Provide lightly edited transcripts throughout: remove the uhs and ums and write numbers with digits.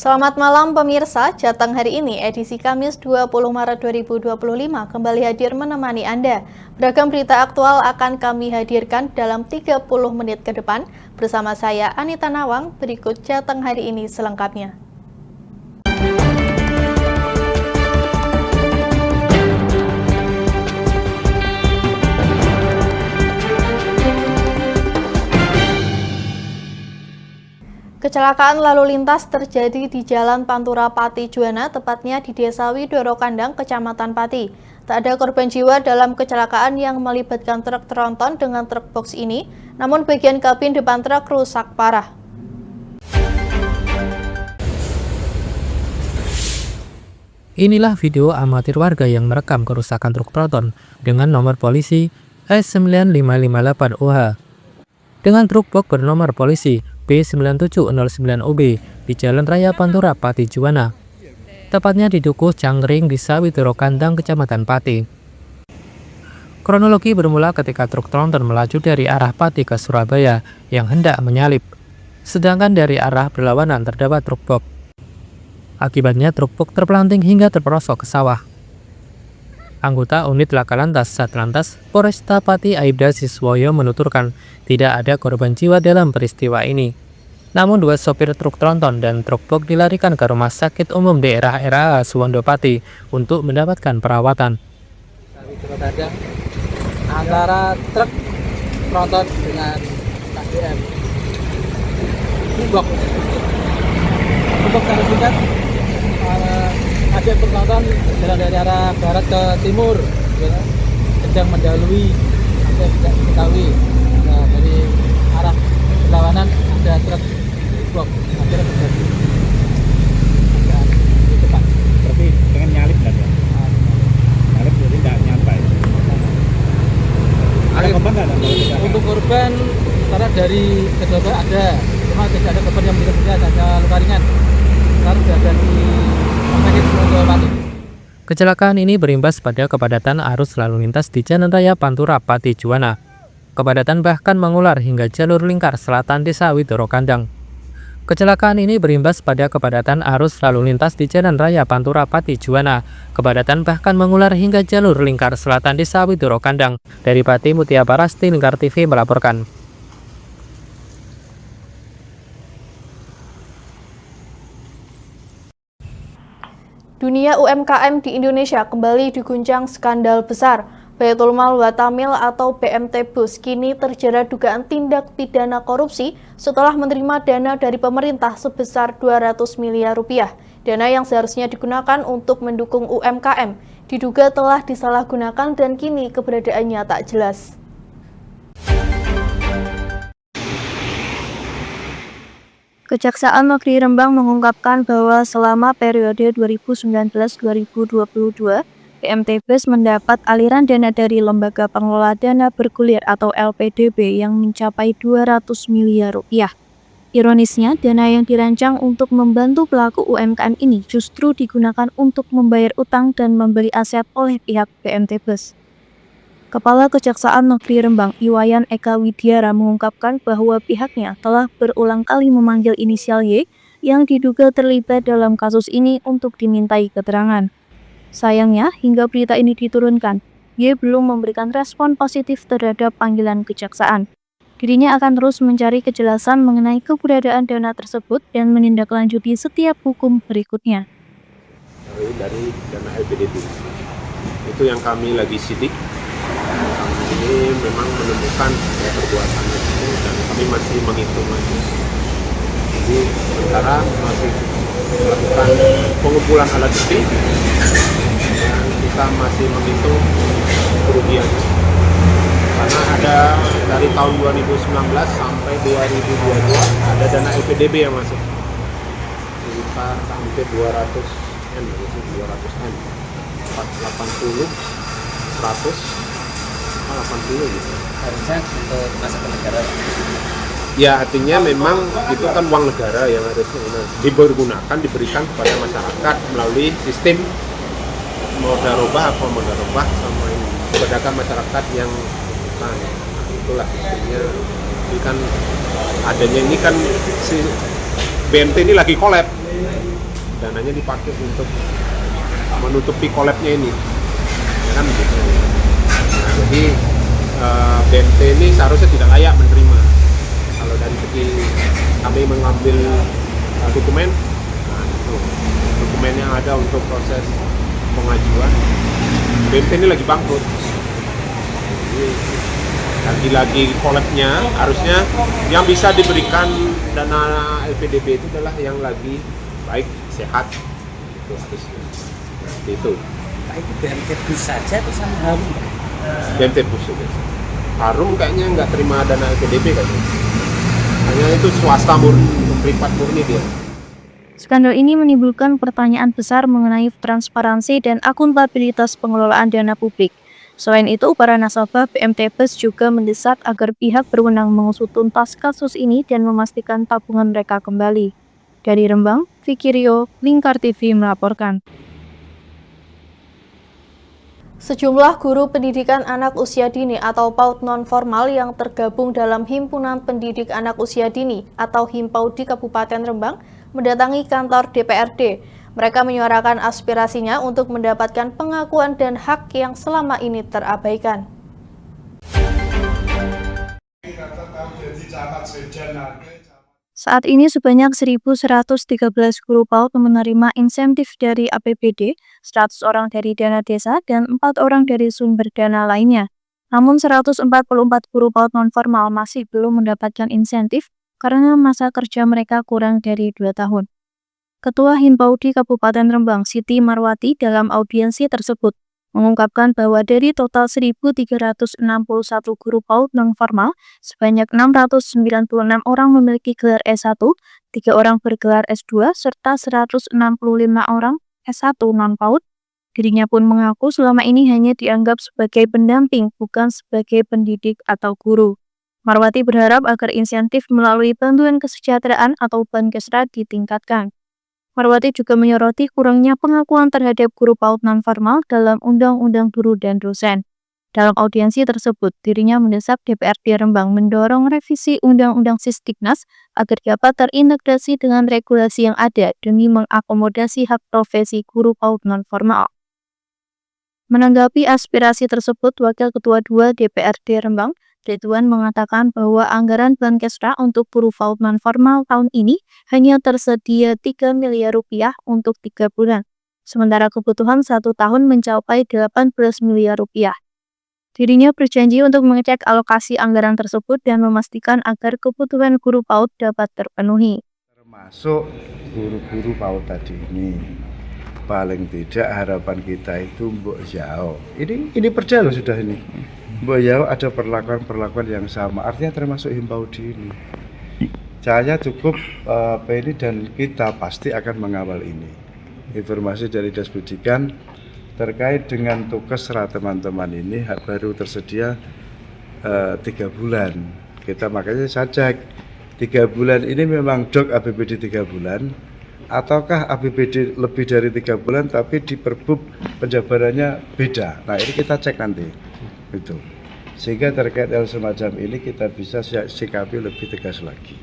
Selamat malam pemirsa, Jateng hari ini edisi Kamis 20 Maret 2025 kembali hadir menemani Anda. Beragam berita aktual akan kami hadirkan dalam 30 menit ke depan. Bersama saya Anita Nawang, berikut Jateng hari ini selengkapnya. Kecelakaan lalu lintas terjadi di Jalan Pantura Pati Juwana, tepatnya di Desa Widoro Kandang, Kecamatan Pati. Tak ada korban jiwa dalam kecelakaan yang melibatkan truk tronton dengan truk box ini, namun bagian kabin depan truk rusak parah. Inilah video amatir warga yang merekam kerusakan truk tronton dengan nomor polisi S9558OH dengan truk box bernomor polisi B9709OB di Jalan Raya Pantura Pati Juwana, tepatnya di Dukuh Cangkring, Desa Widoro Kandang, Kecamatan Pati. Kronologi bermula ketika truk tronton melaju dari arah Pati ke Surabaya yang hendak menyalip, sedangkan dari arah berlawanan terdapat truk box. Akibatnya truk box terpelanting hingga terperosok ke sawah. Anggota unit Laka Lantas Satlantas Polresta Pati Aibda Siswoyo menuturkan tidak ada korban jiwa dalam peristiwa ini. Namun dua sopir truk tronton dan truk box dilarikan ke Rumah Sakit Umum Daerah RAA Suwondo Pati untuk mendapatkan perawatan. Antara truk tronton dengan KDM. Box harus singkat. Ada truk tronton jalan dari arah barat ke timur, sedang mendahului sampai tidak diketahui. Nah, dari arah berlawanan ada truk box, akhirnya terjadi di depan. Berarti dengan nyalip nggak ya? Nyalip jadi nggak nyampai. Ada korban nggak? Untuk korban, karena dari kedua belah ada, cuma tidak ada korban yang meninggal dunia, ada luka ringan. Sekarang sudah ada di Rumah Sakit Suwondo Pati. Kecelakaan ini berimbas pada kepadatan arus lalu lintas di Jalan Raya Pantura Pati Juwana. Kepadatan bahkan mengular hingga jalur lingkar selatan Desa Widoro Kandang. Kecelakaan ini berimbas pada kepadatan arus lalu lintas di Jalan Raya Pantura Pati Juwana. Kepadatan bahkan mengular hingga jalur lingkar selatan Desa Widoro Kandang. Dari Pati, Mutia Parasti, Lingkar TV melaporkan. Dunia UMKM di Indonesia kembali diguncang skandal besar. Baitul Mal wa Tamil atau BMT-Bus kini terjerat dugaan tindak pidana korupsi setelah menerima dana dari pemerintah sebesar 200 miliar rupiah. Dana yang seharusnya digunakan untuk mendukung UMKM diduga telah disalahgunakan dan kini keberadaannya tak jelas. Kejaksaan Negeri Rembang mengungkapkan bahwa selama periode 2019-2022, BMT-Bus mendapat aliran dana dari Lembaga Pengelola Dana Bergulir atau LPDB yang mencapai 200 miliar rupiah. Ironisnya, dana yang dirancang untuk membantu pelaku UMKM ini justru digunakan untuk membayar utang dan membeli aset oleh pihak BMT-Bus. Kepala Kejaksaan Negeri Rembang, Iwayan Eka Widyara mengungkapkan bahwa pihaknya telah berulang kali memanggil inisial Y yang diduga terlibat dalam kasus ini untuk dimintai keterangan. Sayangnya, hingga berita ini diturunkan, Y belum memberikan respon positif terhadap panggilan kejaksaan. Dirinya akan terus mencari kejelasan mengenai keberadaan dana tersebut dan menindaklanjuti setiap hukum berikutnya. Dari dana LPDB itu yang kami lagi sidik. Ini memang menemukan perbuatan itu dan kami masih menghitung lagi. Jadi sementara masih melakukan pengumpulan alat bukti dan kita masih menghitung kerugian. Karena ada dari tahun 2019 sampai 2022 ada dana LPDB yang masuk sekitar hampir 200 M, 80, 100, 80 gitu. Harusnya untuk masa ke negara. Ya artinya memang itu kan uang negara yang harusnya dipergunakan, diberikan kepada masyarakat melalui sistem modarobah sama ini kepada masyarakat yang membutuhkan. Nah, itulah sistemnya. Ini kan adanya ini kan si BMT ini lagi collab dananya dipakai untuk menutupi kolabnya ini, ya kan begitu. Nah, jadi BMT ini seharusnya tidak layak menerima. Kalau dari segi kami mengambil dokumen, nah itu dokumen yang ada untuk proses pengajuan, BMT ini lagi bangkrut. Jadi lagi-lagi kolabnya harusnya yang bisa diberikan dana LPDB itu adalah yang lagi baik, sehat, itu harusnya. Seperti itu. Nah, itu BMT bus saja atau sama Harum? BMT bus itu. Harum kayaknya nggak terima dana LPDB kayaknya. Hanya itu swasta murni, privat murni dia. Skandal ini menimbulkan pertanyaan besar mengenai transparansi dan akuntabilitas pengelolaan dana publik. Selain itu, para nasabah BMT Bus juga mendesak agar pihak berwenang mengusut tuntas kasus ini dan memastikan tabungan mereka kembali. Dari Rembang, Vicky Rio, Lingkar TV melaporkan. Sejumlah guru pendidikan anak usia dini atau PAUD non-formal yang tergabung dalam Himpunan Pendidik Anak Usia Dini atau Himpaudi Kabupaten Rembang mendatangi kantor DPRD. Mereka menyuarakan aspirasinya untuk mendapatkan pengakuan dan hak yang selama ini terabaikan. Saat ini sebanyak 1.113 guru PAUD menerima insentif dari APBD, 100 orang dari dana desa, dan 4 orang dari sumber dana lainnya. Namun 144 guru PAUD non-formal masih belum mendapatkan insentif karena masa kerja mereka kurang dari 2 tahun. Ketua Himpaudi Kabupaten Rembang, Siti Marwati, dalam audiensi tersebut mengungkapkan bahwa dari total 1.361 guru PAUD non-formal, sebanyak 696 orang memiliki gelar S1, 3 orang bergelar S2, serta 165 orang S1 non-PAUD. Dirinya pun mengaku selama ini hanya dianggap sebagai pendamping, bukan sebagai pendidik atau guru. Marwati berharap agar insentif melalui bantuan kesejahteraan atau Bankesra ditingkatkan. Marwati juga menyoroti kurangnya pengakuan terhadap guru PAUD non-formal dalam Undang-Undang Guru dan Dosen. Dalam audiensi tersebut, dirinya mendesak DPRD Rembang mendorong revisi Undang-Undang Sisdiknas agar dapat terintegrasi dengan regulasi yang ada demi mengakomodasi hak profesi guru PAUD non-formal. Menanggapi aspirasi tersebut, Wakil Ketua 2 DPRD Rembang, Ridwan, mengatakan bahwa anggaran Bankesra untuk guru PAUD non-formal tahun ini hanya tersedia 3 miliar rupiah untuk 3 bulan, sementara kebutuhan 1 tahun mencapai 18 miliar rupiah. Dirinya berjanji untuk mengecek alokasi anggaran tersebut dan memastikan agar kebutuhan guru PAUD dapat terpenuhi. Termasuk guru-guru PAUD tadi ini, paling tidak harapan kita itu Mbok Yao. Ini perda loh sudah ini. Mbok Yao ada perlakuan yang sama, artinya termasuk Himpaudi ini. Saya cukup ini dan kita pasti akan mengawal ini. Informasi dari Dinas Pendidikan terkait dengan Tukesra teman-teman ini baru tersedia 3 bulan. Kita makanya saya cek 3 bulan ini memang dok APBD 3 bulan ataukah APBD lebih dari 3 bulan tapi di Perbub penjabarannya beda. Nah ini kita cek nanti. Itu. Sehingga terkait hal semacam ini kita bisa sikapi lebih tegas lagi.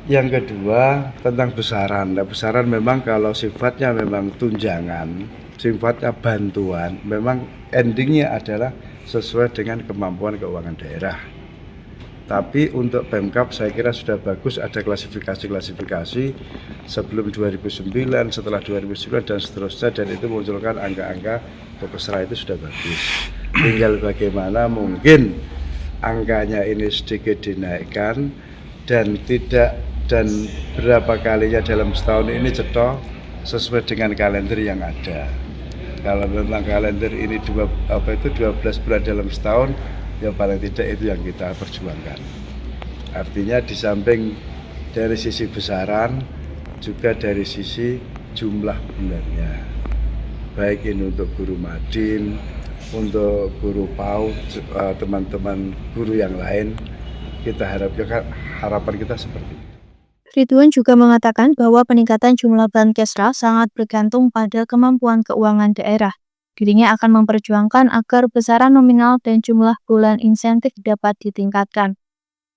Yang kedua tentang besaran. Nah, besaran memang kalau sifatnya memang tunjangan, sifatnya bantuan, memang endingnya adalah sesuai dengan kemampuan keuangan daerah. Tapi untuk Pemkab saya kira sudah bagus ada klasifikasi-klasifikasi sebelum 2009, setelah 2009 dan seterusnya, dan itu munculkan angka-angka Tukesra itu sudah bagus. Tinggal bagaimana mungkin angkanya ini sedikit dinaikkan dan berapa kalinya dalam setahun ini cetok sesuai dengan kalender yang ada. Kalau memang kalender ini 12 bulan dalam setahun, ya paling tidak itu yang kita perjuangkan. Artinya di samping dari sisi besaran, juga dari sisi jumlah bulannya. Baik ini untuk guru Madin, untuk guru PAUD, teman-teman guru yang lain, kita harapan kita seperti itu. Ridwan juga mengatakan bahwa peningkatan jumlah Bankesra sangat bergantung pada kemampuan keuangan daerah. Dirinya akan memperjuangkan agar besaran nominal dan jumlah bulan insentif dapat ditingkatkan.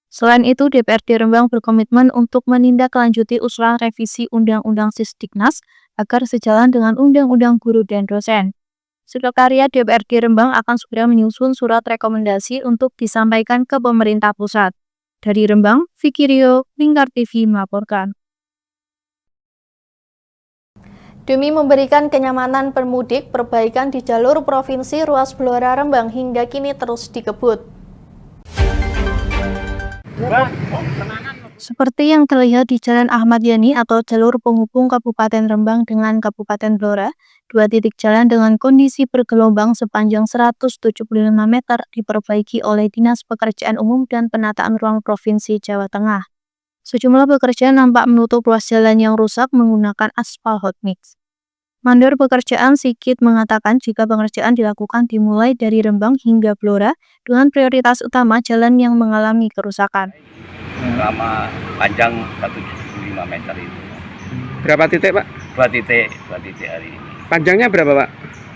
Selain itu, DPRD Rembang berkomitmen untuk menindaklanjuti usulan revisi Undang-Undang Sisdiknas agar sejalan dengan Undang-Undang Guru dan Dosen. Sekretariat DPRD Rembang akan segera menyusun surat rekomendasi untuk disampaikan ke pemerintah pusat. Dari Rembang, Vicky Rio, Lingkar TV melaporkan. Demi memberikan kenyamanan pemudik, perbaikan di jalur Provinsi Ruas Blora Rembang hingga kini terus dikebut. Seperti yang terlihat di Jalan Ahmad Yani atau jalur penghubung Kabupaten Rembang dengan Kabupaten Blora, dua titik jalan dengan kondisi bergelombang sepanjang 175 meter diperbaiki oleh Dinas Pekerjaan Umum dan Penataan Ruang Provinsi Jawa Tengah. Sejumlah pekerja nampak menutup ruas jalan yang rusak menggunakan aspal hot mix. Mandor Pekerjaan Sigit mengatakan jika pengerjaan dilakukan dimulai dari Rembang hingga Blora dengan prioritas utama jalan yang mengalami kerusakan. Selama panjang 175 meter itu. Berapa titik, Pak? 2 titik hari ini. Panjangnya berapa, Pak?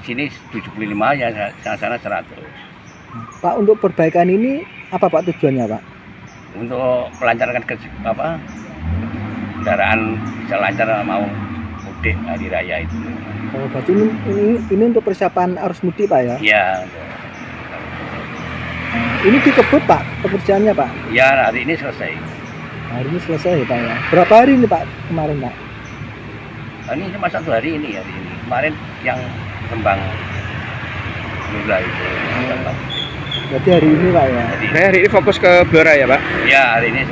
Sini 75 ya, sana 100. Pak, untuk perbaikan ini apa Pak tujuannya, Pak? Untuk melancarkan kendaraan bisa lancar mau mudik hari raya itu. Oh, berarti ini untuk persiapan arus mudik, Pak ya? Iya. Ini dikebut, Pak, pekerjaannya, Pak? Ya, hari ini selesai. Hari ini selesai, Pak ya. Berapa hari ini, Pak, kemarin, Pak? Ini cuma 1 hari ini. Kemarin yang Rembang Blora itu. Berarti hari ini, Pak ya. Hari ini fokus ke Blora ya, Pak? Ya, hari ini.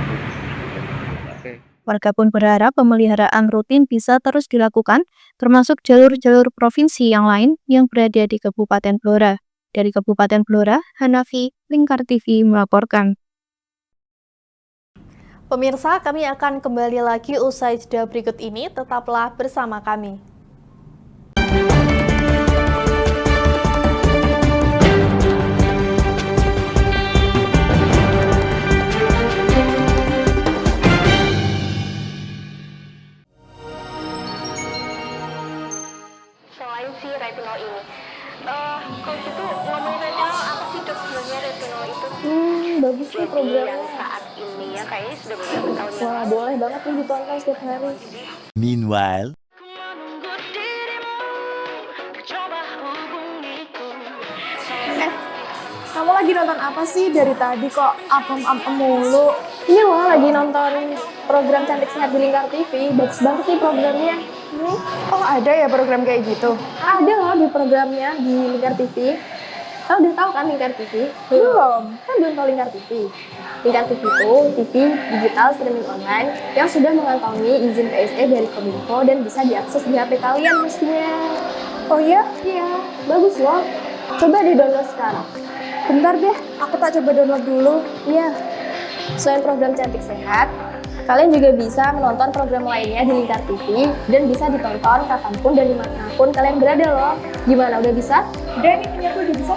Warga pun berharap pemeliharaan rutin bisa terus dilakukan, termasuk jalur-jalur provinsi yang lain yang berada di Kabupaten Blora. Dari Kabupaten Blora, Hanafi, Lingkar TV melaporkan. Pemirsa, kami akan kembali lagi usai jeda berikut ini. Tetaplah bersama kami. Selain si retinol ini, kalau gitu ngomongin retinol, apa sih dok sebenarnya retinol itu? Bagus nih programnya. Yang saat ini ya kayaknya sudah beberapa tahun yang Wah, lalu. boleh banget nih ditonton setiap hari. Meanwhile, Kamu lagi nonton apa sih dari tadi kok apem-apem mulu? Ini loh lagi nonton program Cantik Sehat di Lingkar TV. Bagus banget nih programnya. Oh, ada ya program kayak gitu? Ada loh di programnya di Lingkar TV. Kamu udah tahu kan Lingkar TV? Belum. Kan belum tahu Lingkar TV. Lingkar TV itu TV digital streaming online yang sudah mengantongi izin PSE dari Kominfo dan bisa diakses di HP kalian mestinya. Oh iya? Iya, bagus loh. Coba di-download sekarang. Bentar deh, aku tak coba download dulu. Iya. Selain program Cantik Sehat, kalian juga bisa menonton program lainnya di Lingkar TV dan bisa ditonton kapanpun dan dimanapun kalian berada loh. Gimana, udah bisa? Udah nih, punyaku udah bisa.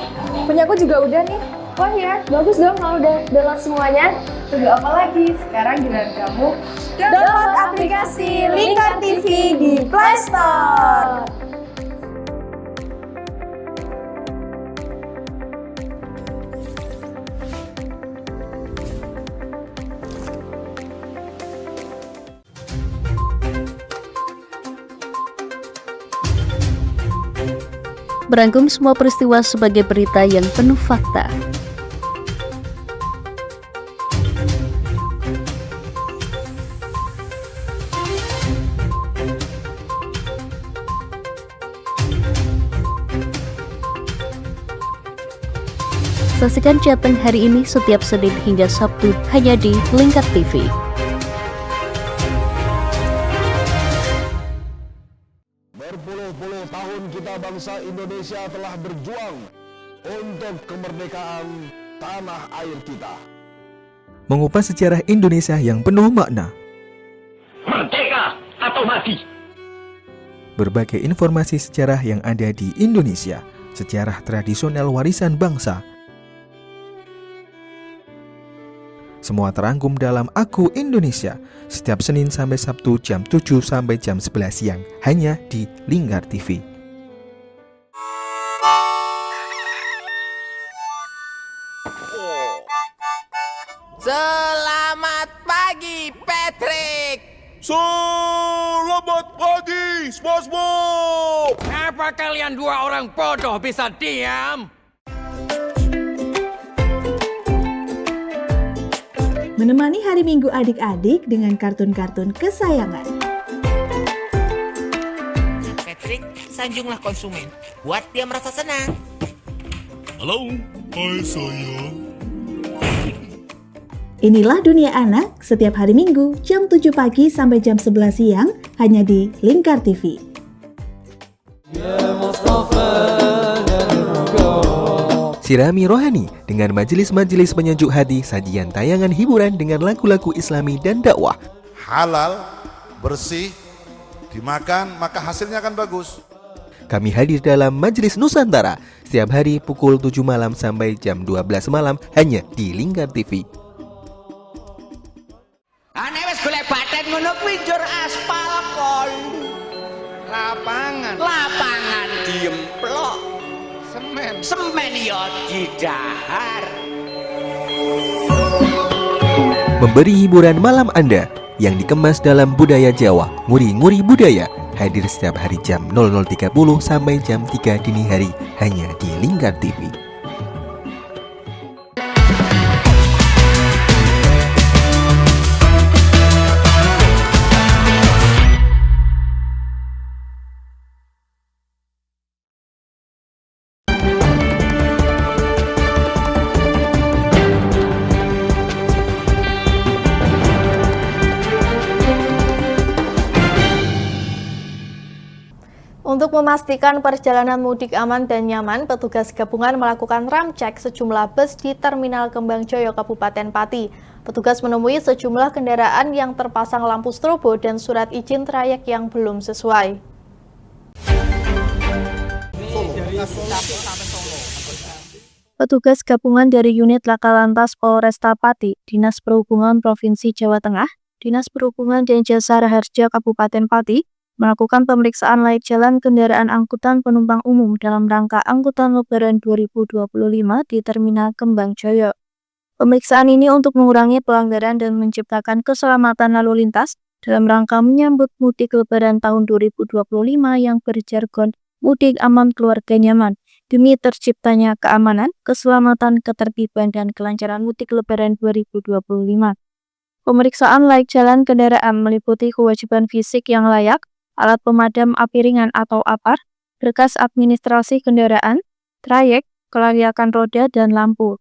Punyaku juga udah nih. Wah ya, bagus dong kalau udah download semuanya. Tunggu apa lagi? Sekarang giliran kamu download aplikasi Lingkar TV di Play Store. Merangkum semua peristiwa sebagai berita yang penuh fakta. Saksikan Jateng hari ini setiap Senin hingga Sabtu hanya di Lingkar TV. Berpuluh-puluh tahun kita bangsa Indonesia telah berjuang untuk kemerdekaan tanah air kita. Mengupas sejarah Indonesia yang penuh makna. Merdeka atau mati. Berbagai informasi sejarah yang ada di Indonesia, sejarah tradisional warisan bangsa. Semua terangkum dalam Aku Indonesia, setiap Senin sampai Sabtu jam 7 sampai jam 11 siang, hanya di Lingkar TV. Selamat Selamat pagi, SpongeBob! Apa kalian dua orang bodoh bisa diam? Menemani hari Minggu adik-adik dengan kartun-kartun kesayangan. Patrick, sanjunglah konsumen. Buat dia merasa senang. Halo, hai sayang. Inilah Dunia Anak setiap hari Minggu jam 7 pagi sampai jam 11 siang hanya di Lingkar TV. Sirami rohani dengan majelis-majelis penyejuk hati, sajian tayangan hiburan dengan lagu-lagu Islami dan dakwah. Halal, bersih, dimakan maka hasilnya akan bagus. Kami hadir dalam Majelis Nusantara setiap hari pukul 7 malam sampai jam 12 malam hanya di Lingkar TV. Aneh wis golek baten ngono kuwi njur aspal kon. Lapangan diemplok. Semen ya didahar. Memberi hiburan malam Anda yang dikemas dalam budaya Jawa, nguri-nguri budaya, hadir setiap hari jam 00.30 sampai jam 3 dini hari hanya di Lingkar TV. Untuk memastikan perjalanan mudik aman dan nyaman, petugas gabungan melakukan ramcek sejumlah bus di Terminal Kembang Joyo, Kabupaten Pati. Petugas menemui sejumlah kendaraan yang terpasang lampu strobo dan surat izin trayek yang belum sesuai. Petugas gabungan dari unit Laka Lantas Polresta Pati, Dinas Perhubungan Provinsi Jawa Tengah, Dinas Perhubungan dan Jasa Raharja Kabupaten Pati, melakukan pemeriksaan layak jalan kendaraan angkutan penumpang umum dalam rangka angkutan Lebaran 2025 di Terminal Kembang Joyo. Pemeriksaan ini untuk mengurangi pelanggaran dan menciptakan keselamatan lalu lintas dalam rangka menyambut mudik Lebaran tahun 2025 yang berjargon mudik aman keluarga nyaman, demi terciptanya keamanan, keselamatan, ketertiban, dan kelancaran mudik Lebaran 2025. Pemeriksaan layak jalan kendaraan meliputi kewajiban fisik yang layak, alat pemadam api ringan atau APAR, berkas administrasi kendaraan, trayek, kelayakan roda, dan lampu.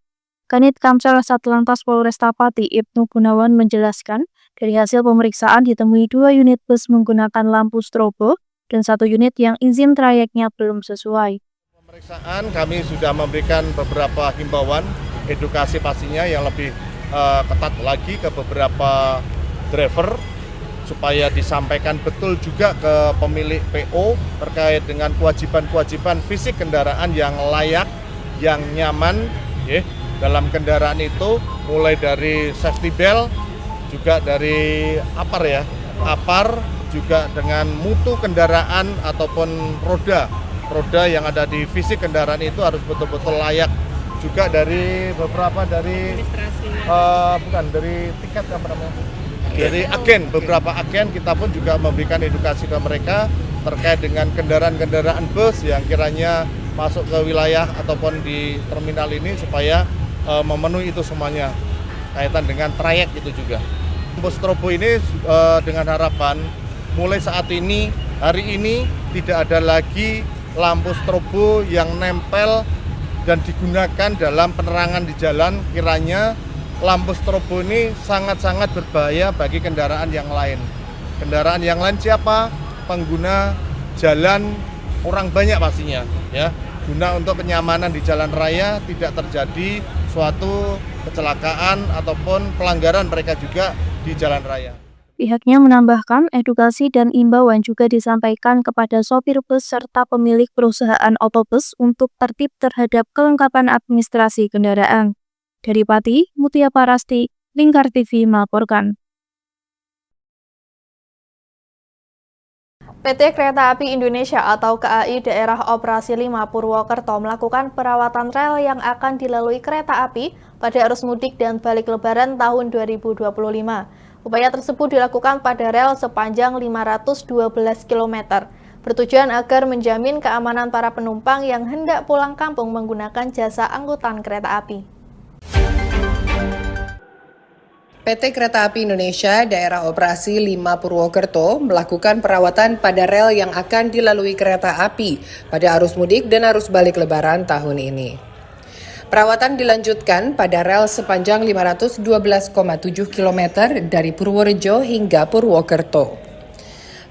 Kanit Kamsel Satlantas Polresta Pati Ibnu Gunawan menjelaskan, dari hasil pemeriksaan ditemui 2 unit bus menggunakan lampu strobo dan 1 unit yang izin trayeknya belum sesuai. Pemeriksaan kami sudah memberikan beberapa himbauan, edukasi pastinya yang lebih ketat lagi ke beberapa driver, supaya disampaikan betul juga ke pemilik PO terkait dengan kewajiban-kewajiban fisik kendaraan yang layak, yang nyaman dalam kendaraan itu, mulai dari safety belt, juga dari APAR, juga dengan mutu kendaraan ataupun roda yang ada di fisik kendaraan itu harus betul-betul layak, juga dari beberapa dari dari tiket dari agen, beberapa agen kita pun juga memberikan edukasi ke mereka terkait dengan kendaraan-kendaraan bus yang kiranya masuk ke wilayah ataupun di terminal ini supaya memenuhi itu semuanya kaitan dengan trayek itu juga. Lampu strobo ini dengan harapan mulai saat ini, hari ini tidak ada lagi lampu strobo yang nempel dan digunakan dalam penerangan di jalan. Kiranya lampu strobo ini sangat-sangat berbahaya bagi kendaraan yang lain. Kendaraan yang lain siapa? Pengguna jalan, orang banyak pastinya, ya. Guna untuk kenyamanan di jalan raya, tidak terjadi suatu kecelakaan ataupun pelanggaran mereka juga di jalan raya. Pihaknya menambahkan, edukasi dan imbauan juga disampaikan kepada sopir bus serta pemilik perusahaan otobus untuk tertib terhadap kelengkapan administrasi kendaraan. Dari Pati, Mutia Parasti, Lingkar TV melaporkan. PT Kereta Api Indonesia atau KAI Daerah Operasi 5 Purwokerto melakukan perawatan rel yang akan dilalui kereta api pada arus mudik dan balik Lebaran tahun 2025. Upaya tersebut dilakukan pada rel sepanjang 512 km, bertujuan agar menjamin keamanan para penumpang yang hendak pulang kampung menggunakan jasa angkutan kereta api. PT Kereta Api Indonesia Daerah Operasi 5 Purwokerto melakukan perawatan pada rel yang akan dilalui kereta api pada arus mudik dan arus balik Lebaran tahun ini. Perawatan dilanjutkan pada rel sepanjang 512,7 km dari Purworejo hingga Purwokerto.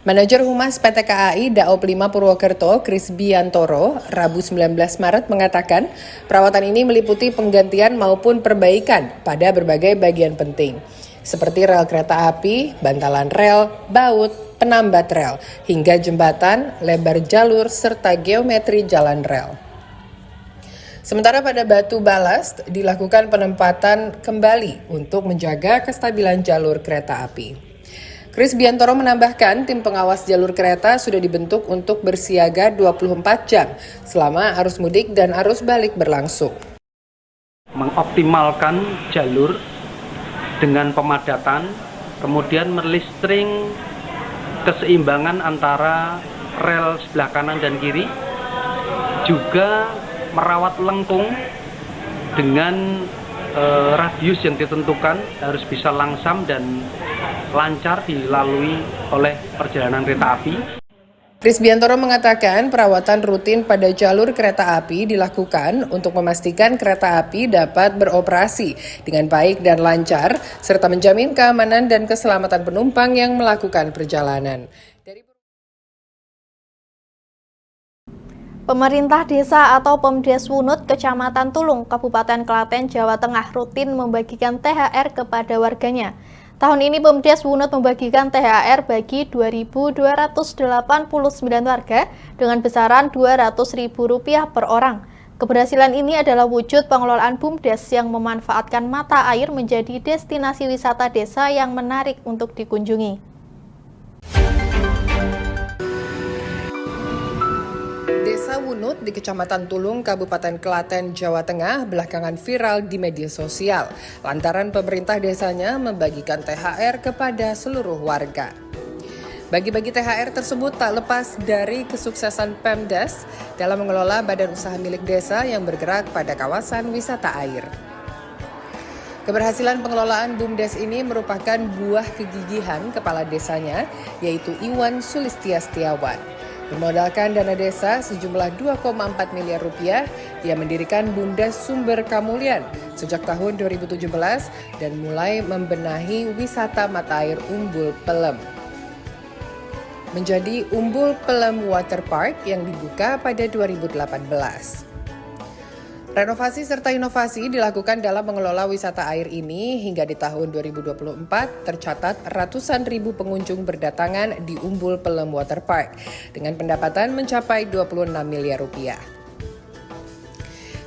Manajer Humas PT KAI Daop 5 Purwokerto, Kris Biantoro, Rabu 19 Maret mengatakan perawatan ini meliputi penggantian maupun perbaikan pada berbagai bagian penting, seperti rel kereta api, bantalan rel, baut, penambat rel, hingga jembatan, lebar jalur, serta geometri jalan rel. Sementara pada batu balast dilakukan penempatan kembali untuk menjaga kestabilan jalur kereta api. Kris Biantoro menambahkan tim pengawas jalur kereta sudah dibentuk untuk bersiaga 24 jam selama arus mudik dan arus balik berlangsung. Mengoptimalkan jalur dengan pemadatan, kemudian melistring keseimbangan antara rel sebelah kanan dan kiri, juga merawat lengkung dengan radius yang ditentukan harus bisa langsam dan lancar dilalui oleh perjalanan kereta api. Kris Biantoro mengatakan perawatan rutin pada jalur kereta api dilakukan untuk memastikan kereta api dapat beroperasi dengan baik dan lancar, serta menjamin keamanan dan keselamatan penumpang yang melakukan perjalanan. Pemerintah Desa atau Pemdes Wunut, Kecamatan Tulung, Kabupaten Klaten, Jawa Tengah rutin membagikan THR kepada warganya. Tahun ini Pemdes Wunut membagikan THR bagi 2.289 warga dengan besaran Rp200.000 per orang. Keberhasilan ini adalah wujud pengelolaan BUMDes yang memanfaatkan mata air menjadi destinasi wisata desa yang menarik untuk dikunjungi. Desa Wunut di Kecamatan Tulung, Kabupaten Klaten, Jawa Tengah belakangan viral di media sosial lantaran pemerintah desanya membagikan THR kepada seluruh warga. Bagi-bagi THR tersebut tak lepas dari kesuksesan Pemdes dalam mengelola badan usaha milik desa yang bergerak pada kawasan wisata air. Keberhasilan pengelolaan BUMDes ini merupakan buah kegigihan kepala desanya, yaitu Iwan Sulistia Setiawan. Bermodalkan dana desa sejumlah 2,4 miliar rupiah, ia mendirikan BUMDes Sumber Kamulian sejak tahun 2017 dan mulai membenahi wisata mata air Umbul Pelem menjadi Umbul Pelem Water Park yang dibuka pada 2018. Renovasi serta inovasi dilakukan dalam mengelola wisata air ini hingga di tahun 2024 tercatat ratusan ribu pengunjung berdatangan di Umbul Pelem Water Park dengan pendapatan mencapai 26 miliar rupiah.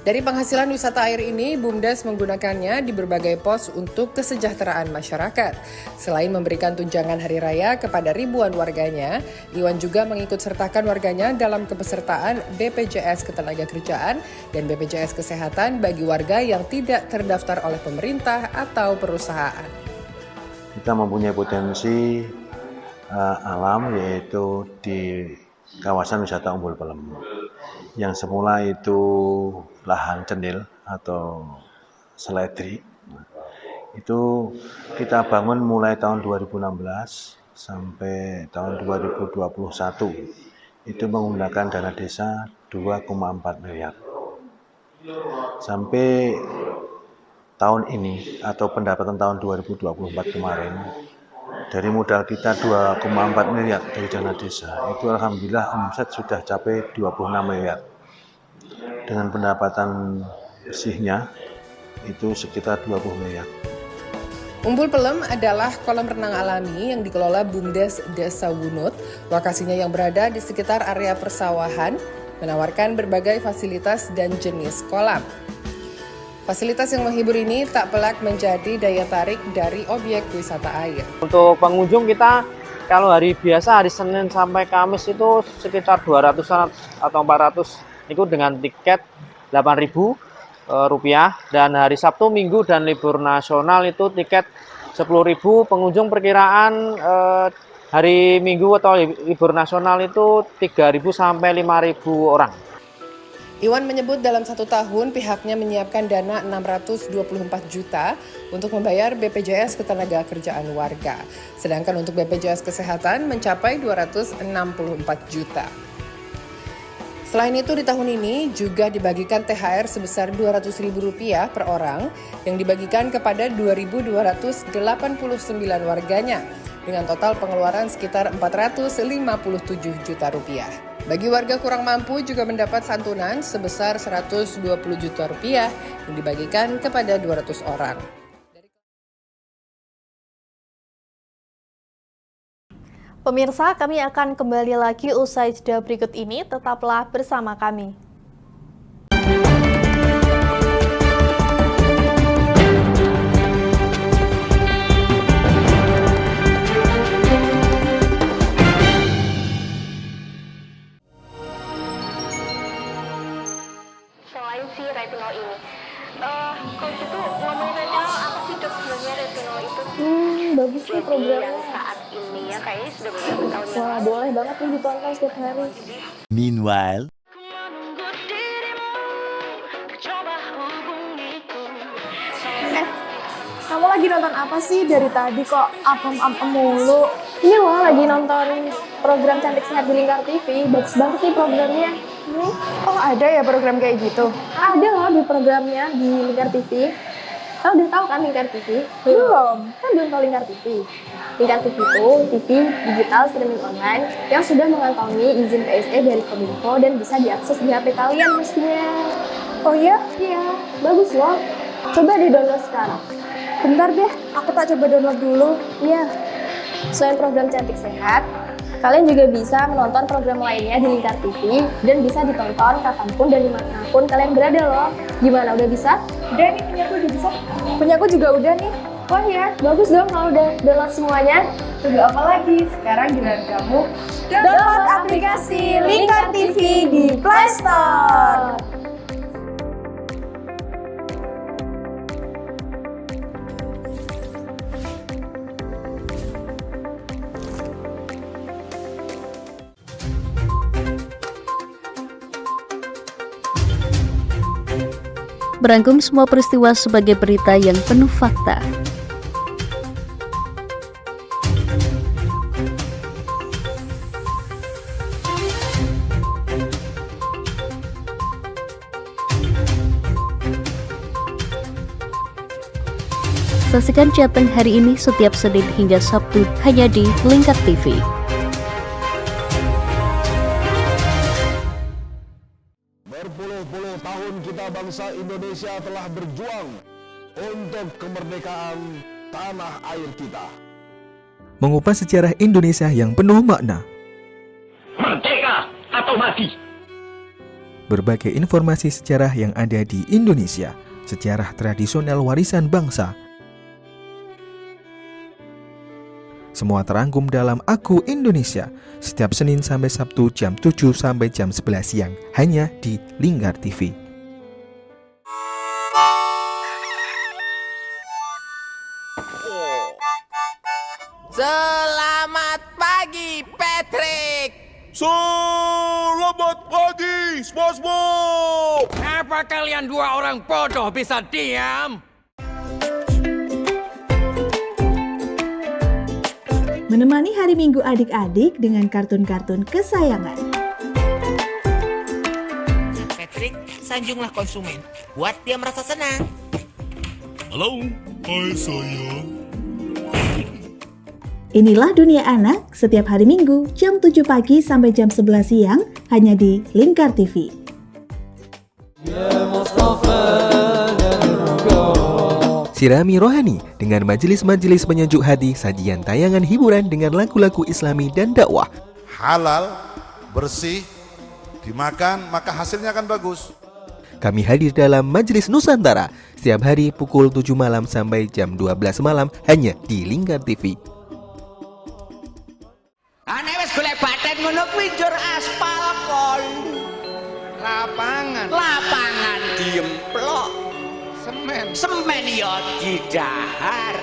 Dari penghasilan wisata air ini, BUMDes menggunakannya di berbagai pos untuk kesejahteraan masyarakat. Selain memberikan tunjangan hari raya kepada ribuan warganya, Iwan juga mengikut sertakan warganya dalam kepesertaan BPJS Ketenagakerjaan dan BPJS Kesehatan bagi warga yang tidak terdaftar oleh pemerintah atau perusahaan. Kita mempunyai potensi alam yaitu di kawasan wisata Umbul Pelem. Yang semula itu lahan cendil atau seledri, itu kita bangun mulai tahun 2016 sampai tahun 2021, itu menggunakan dana desa 2,4 miliar. Sampai tahun ini atau pendapatan tahun 2024 kemarin, dari modal kita 2,4 miliar dari dana desa, itu alhamdulillah omset sudah capai 26 miliar. Dengan pendapatan bersihnya itu sekitar 20 miliar. Umbul Pelem adalah kolam renang alami yang dikelola BUMDes Desa Wunut. Lokasinya yang berada di sekitar area persawahan, menawarkan berbagai fasilitas dan jenis kolam. Fasilitas yang menghibur ini tak pelak menjadi daya tarik dari objek wisata air. Untuk pengunjung kita kalau hari biasa, hari Senin sampai Kamis itu sekitar 200-an atau 400 itu dengan tiket Rp8.000 dan hari Sabtu, Minggu dan libur nasional itu tiket 10.000, pengunjung perkiraan hari Minggu atau libur nasional itu 3.000 sampai 5.000 orang. Iwan menyebut dalam 1 tahun pihaknya menyiapkan dana 624 juta untuk membayar BPJS Ketenagakerjaan warga. Sedangkan untuk BPJS Kesehatan mencapai 264 juta. Selain itu di tahun ini juga dibagikan THR sebesar Rp200.000 per orang yang dibagikan kepada 2.289 warganya dengan total pengeluaran sekitar 457 juta rupiah. Bagi warga kurang mampu juga mendapat santunan sebesar 120 juta rupiah yang dibagikan kepada 200 orang. Pemirsa, kami akan kembali lagi usai jeda berikut ini. Tetaplah bersama kami. Selain si retinol ini, kalau gitu ngomongin retinol, apa sih dok sebenarnya retinol itu? Bagus nih programnya. Yang saat ini ya kayaknya sudah beberapa tahun yang Wah, boleh banget nih ditonton setiap hari. Meanwhile, Kamu lagi nonton apa sih dari tadi kok apem-apem mulu? Ini loh lagi nonton program Cantik Sehat di Lingkar TV. Bagus banget nih programnya. Oh, ada ya program kayak gitu? Ada loh di programnya di Lingkar TV. Kau udah tahu kan Lingkar TV? Belum. Kan belum tahu Lingkar TV. Lingkar TV itu TV digital streaming online yang sudah mengantongi izin PSE dari Kominfo dan bisa diakses di HP kalian mestinya. Oh iya? Iya, bagus loh. Coba di-download sekarang. Bentar deh, aku tak coba download dulu. Iya. Selain program Cantik Sehat, kalian juga bisa menonton program lainnya di Lingkar TV dan bisa ditonton kapanpun dan dimanapun kalian berada loh. Gimana, udah bisa? Udah nih, punyaku udah bisa. Punyaku juga udah nih. Wah ya, bagus dong kalau udah download semuanya. Tunggu apa lagi? Sekarang giliran kamu download aplikasi Lingkar TV di Play Store. Merangkum semua peristiwa sebagai berita yang penuh fakta. Saksikan Jateng hari ini setiap Senin hingga Sabtu hanya di Lingkar TV. Berpuluh-puluh tahun kita bangsa Indonesia telah berjuang untuk kemerdekaan tanah air kita. mengupas sejarah Indonesia yang penuh makna. Merdeka atau mati. Berbagai informasi sejarah yang ada di Indonesia, sejarah tradisional warisan bangsa. Semua terangkum dalam Aku Indonesia, setiap Senin sampai Sabtu jam 7 sampai jam 11 siang, hanya di Lingkar TV. Selamat pagi, Patrick. Selamat pagi, SpongeBob. Apa kalian dua orang bodoh bisa diam? Menemani hari Minggu adik-adik dengan kartun-kartun kesayangan. Patrick, sanjunglah konsumen. Buat dia merasa senang. Halo, hai sayang. Inilah Dunia Anak setiap hari Minggu jam 7 pagi sampai jam 11 siang hanya di Lingkar TV. Sirami rohani dengan majelis-majelis penyejuk hati, sajian tayangan hiburan dengan lagu-lagu Islami dan dakwah. Halal, bersih, dimakan maka hasilnya akan bagus. Kami hadir dalam Majelis Nusantara setiap hari pukul 7 malam sampai jam 12 malam hanya di Lingkar TV. Ane wis golek baten ngono kuwi njur aspal kon. Lapangan diemplok. Semen ya didahar.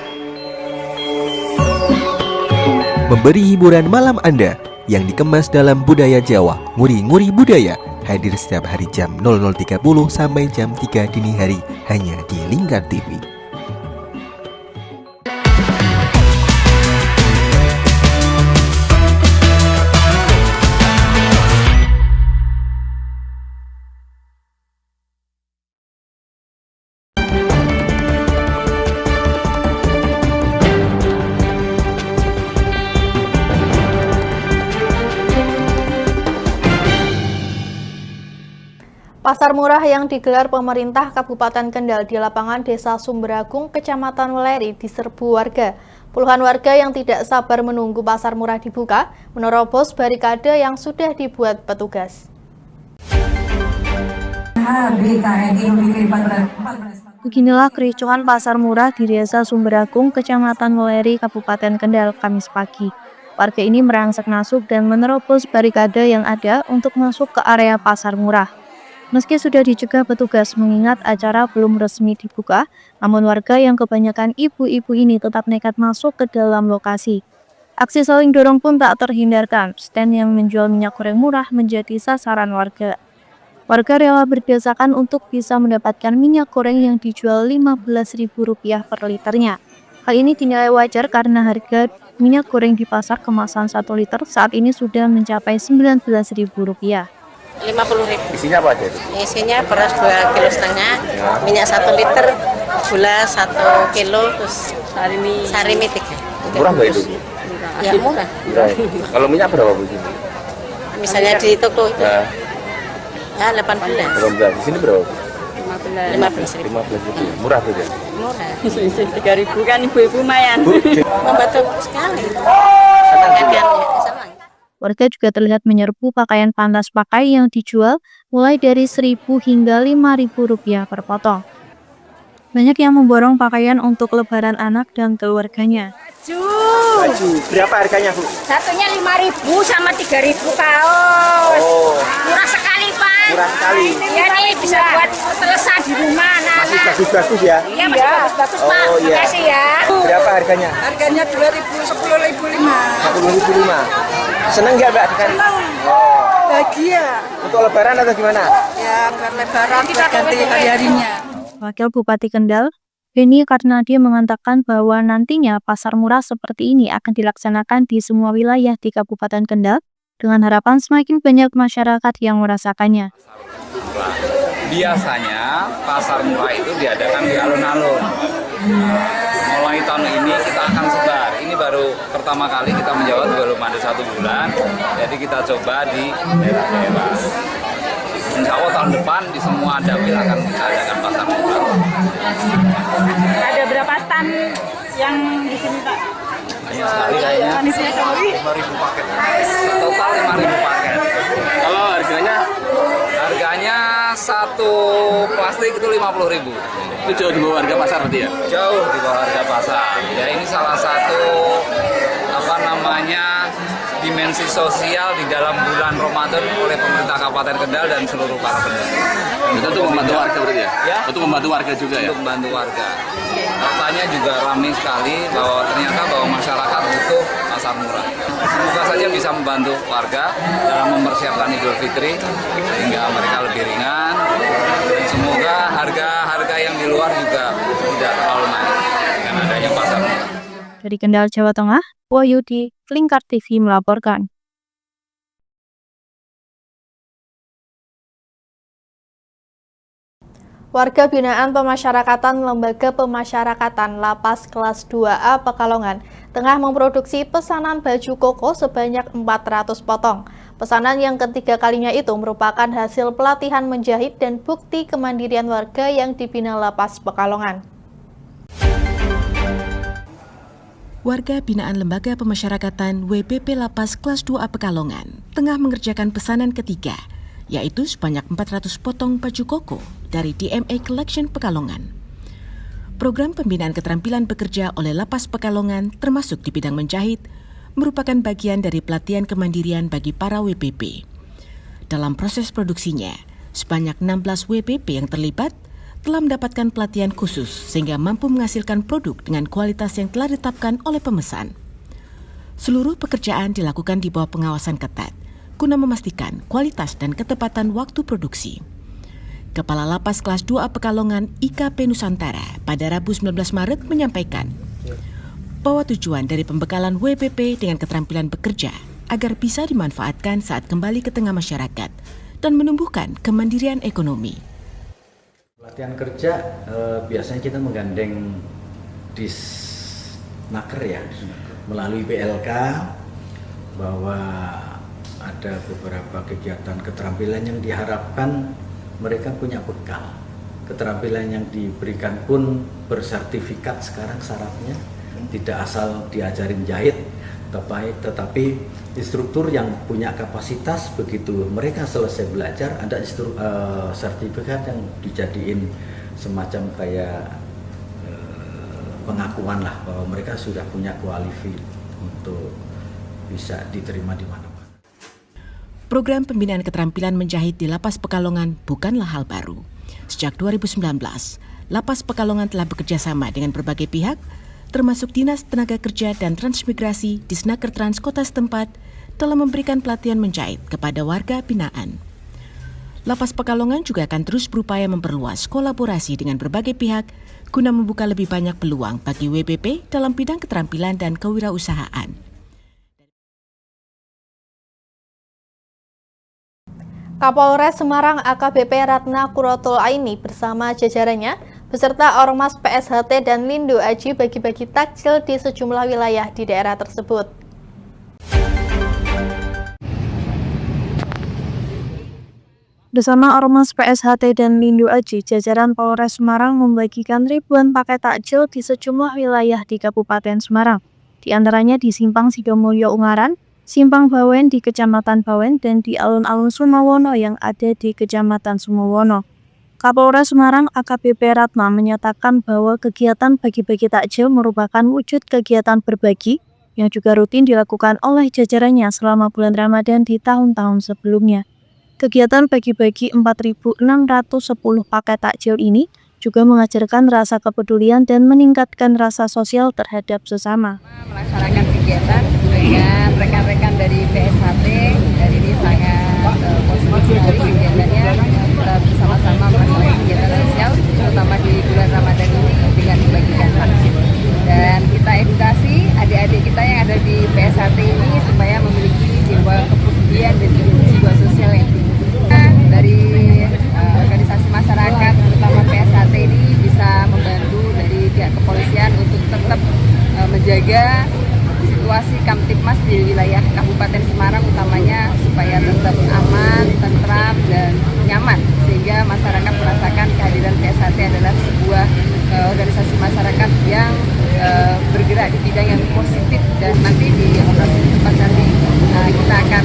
Memberi hiburan malam Anda yang dikemas dalam budaya Jawa, nguri-nguri budaya, hadir setiap hari jam 00.30 sampai jam 3 dini hari hanya di Lingkar TV. Pasar murah yang digelar pemerintah Kabupaten Kendal di lapangan Desa Sumberagung, Kecamatan Weleri diserbu warga. Puluhan warga yang tidak sabar menunggu pasar murah dibuka, menerobos barikade yang sudah dibuat petugas. Beginilah kericuhan pasar murah di Desa Sumberagung, Kecamatan Weleri, Kabupaten Kendal, Kamis pagi. Warga ini merangsek masuk dan menerobos barikade yang ada untuk masuk ke area pasar murah. Meski sudah dicegah petugas mengingat acara belum resmi dibuka, namun warga yang kebanyakan ibu-ibu ini tetap nekat masuk ke dalam lokasi. Aksi saling dorong pun tak terhindarkan, stand yang menjual minyak goreng murah menjadi sasaran warga. Warga rela berdesakan untuk bisa mendapatkan minyak goreng yang dijual Rp15.000 per liternya. Hal ini dinilai wajar karena harga minyak goreng di pasar kemasan 1 liter saat ini sudah mencapai Rp19.000. Rp50.000. Isinya apa aja itu? Isinya beras 2,5 kg, minyak 1 liter, gula 1 kilo, terus sarimi 3. Murah nggak itu? Ya murah. Kalau minyak berapa Bu? Misalnya di toko itu, ya 18. 18. Di sini berapa? 15.000. Murah tuh ya? Murah. 3.000 kan ibu-ibu lumayan. Membantu sekali. Senang. Warga juga terlihat menyerbu pakaian pantas pakai yang dijual mulai dari Rp1.000 hingga Rp5.000 per potong. Banyak yang memborong pakaian untuk lebaran anak dan keluarganya. Baju, berapa harganya Bu? Satunya 5.000 sama 3.000 kaos. Oh. Murah sekali Pak. Murah sekali. Ya nih bisa buat selesai di rumah anak-anak. Masih bagus-bagus ya? Iya masih bagus-bagus Pak. Oh iya. Makasih ya. Berapa harganya? Harganya 2.000, 10.500. 10.005. Seneng nggak Mbak? Seneng. Oh. Bahagia. Untuk lebaran atau gimana? Ya buat lebaran kita ganti hari-harinya. Wakil Bupati Kendal, Beni Karnadi mengatakan bahwa nantinya pasar murah seperti ini akan dilaksanakan di semua wilayah di Kabupaten Kendal dengan harapan semakin banyak masyarakat yang merasakannya. Biasanya pasar murah itu diadakan di alun-alun. Mulai tahun ini kita akan sebar. Ini baru pertama kali kita menjawab, belum ada 1 bulan. Jadi kita coba di daerah-daerah. Insya Allah tahun depan di semua dapil akan kita adakan pasar murah. Ada berapa stand yang di sini Pak? Banyak sekali kayaknya. 5.000 paket. Total 5.000 paket. Kalau harganya? Harganya satu plastik itu 50.000. Itu jauh di bawah harga pasar berarti ya? Jauh di bawah harga pasar. Ya ini salah satu dimensi sosial di dalam bulan Ramadan oleh pemerintah Kabupaten Kendal dan seluruh para penduduk. Itu untuk membantu warga berarti ya? Ya? Untuk membantu warga juga ya? Untuk membantu warga. Faktanya juga ramai sekali bahwa ternyata masyarakat butuh pasar murah. Semoga saja bisa membantu warga dalam mempersiapkan Idul Fitri sehingga mereka lebih ringan. Dan semoga harga-harga yang di luar juga tidak terlalu naik dengan adanya pasar murah. Dari Kendal, Jawa Tengah, Wahyudi, Lingkar TV melaporkan. Warga binaan pemasyarakatan Lembaga Pemasyarakatan Lapas Kelas 2A Pekalongan tengah memproduksi pesanan baju koko sebanyak 400 potong. Pesanan yang ketiga kalinya itu merupakan hasil pelatihan menjahit dan bukti kemandirian warga yang dibina Lapas Pekalongan. Warga binaan Lembaga Pemasyarakatan WPP Lapas Kelas 2A Pekalongan tengah mengerjakan pesanan ketiga, yaitu sebanyak 400 potong baju koko dari DMA Collection Pekalongan. Program pembinaan keterampilan bekerja oleh Lapas Pekalongan termasuk di bidang menjahit merupakan bagian dari pelatihan kemandirian bagi para WPP. Dalam proses produksinya, sebanyak 16 WPP yang terlibat telah mendapatkan pelatihan khusus sehingga mampu menghasilkan produk dengan kualitas yang telah ditetapkan oleh pemesan. Seluruh pekerjaan dilakukan di bawah pengawasan ketat guna memastikan kualitas dan ketepatan waktu produksi. Kepala Lapas Kelas 2A Pekalongan IKP Nusantara pada Rabu 19 Maret menyampaikan bahwa tujuan dari pembekalan WPP dengan keterampilan bekerja agar bisa dimanfaatkan saat kembali ke tengah masyarakat dan menumbuhkan kemandirian ekonomi. Pelatihan kerja biasanya kita menggandeng Disnaker ya, melalui PLK, bahwa ada beberapa kegiatan keterampilan yang diharapkan mereka punya bekal. Keterampilan yang diberikan pun bersertifikat sekarang syaratnya, tidak asal diajarin jahit, tetapi instruktur yang punya kapasitas begitu mereka selesai belajar ada sertifikat yang dijadiin semacam kayak pengakuan lah bahwa mereka sudah punya kualifikasi untuk bisa diterima di mana. Program pembinaan keterampilan menjahit di Lapas Pekalongan bukanlah hal baru. Sejak 2019, Lapas Pekalongan telah bekerja sama dengan berbagai pihak, termasuk Dinas Tenaga Kerja dan Transmigrasi Disnaker Trans Kota setempat dalam memberikan pelatihan menjahit kepada warga binaan. Lapas Pekalongan juga akan terus berupaya memperluas kolaborasi dengan berbagai pihak guna membuka lebih banyak peluang bagi WPP dalam bidang keterampilan dan kewirausahaan. Kapolres Semarang AKBP Ratna Kurotul Aini bersama jajarannya beserta Ormas PSHT dan Lindo Aji bagi-bagi takjil di sejumlah wilayah di daerah tersebut. Bersama Ormas PSHT dan Lindo Aji, jajaran Polres Semarang membagikan ribuan paket takjil di sejumlah wilayah di Kabupaten Semarang, di antaranya di Simpang Sidomulyo Ungaran, Simpang Bawen di Kecamatan Bawen, dan di alun-alun Sumawono yang ada di Kecamatan Sumawono. Kapolres Semarang AKBP Ratna menyatakan bahwa kegiatan bagi-bagi takjil merupakan wujud kegiatan berbagi yang juga rutin dilakukan oleh jajarannya selama bulan Ramadan di tahun-tahun sebelumnya. Kegiatan bagi-bagi 4.610 paket takjil ini juga mengajarkan rasa kepedulian dan meningkatkan rasa sosial terhadap sesama. Melaksanakan kegiatan dengan rekan-rekan dari PSHT, dan ini sangat positif sekali kegiatannya. Kita bersama-sama melaksanakan kegiatan sosial, terutama di bulan Ramadan ini dengan membagikan takjil. Dan kita edukasi adik-adik kita yang ada di PSHT ini supaya memiliki jiwa kepedulian dan jiwa sosial yang tinggi. Dari organisasi masyarakat, terutama PSHT ini bisa membantu dari pihak kepolisian untuk tetap menjaga situasi Kamtipmas di wilayah Kabupaten Semarang utamanya supaya tetap aman, tentram, dan nyaman, sehingga masyarakat merasakan kehadiran PSHT adalah sebuah organisasi masyarakat yang bergerak di bidang yang positif. Dan nanti di operasi tempat nanti kita akan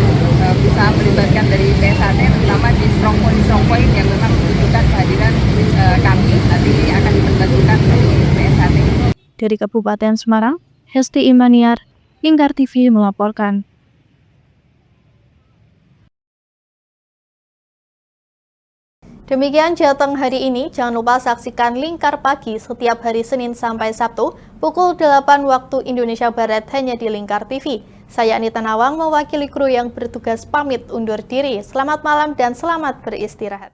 bisa melibatkan dari PSHT terutama di strong point yang memang membutuhkan kehadiran kami, nanti akan dibantukan dari PSHT. Dari Kabupaten Semarang, Hesti Imaniar, Lingkar TV melaporkan. Demikian Jateng hari ini, jangan lupa saksikan Lingkar Pagi setiap hari Senin sampai Sabtu pukul 8 waktu Indonesia Barat hanya di Lingkar TV. Saya Anita Nawang mewakili kru yang bertugas pamit undur diri. Selamat malam dan selamat beristirahat.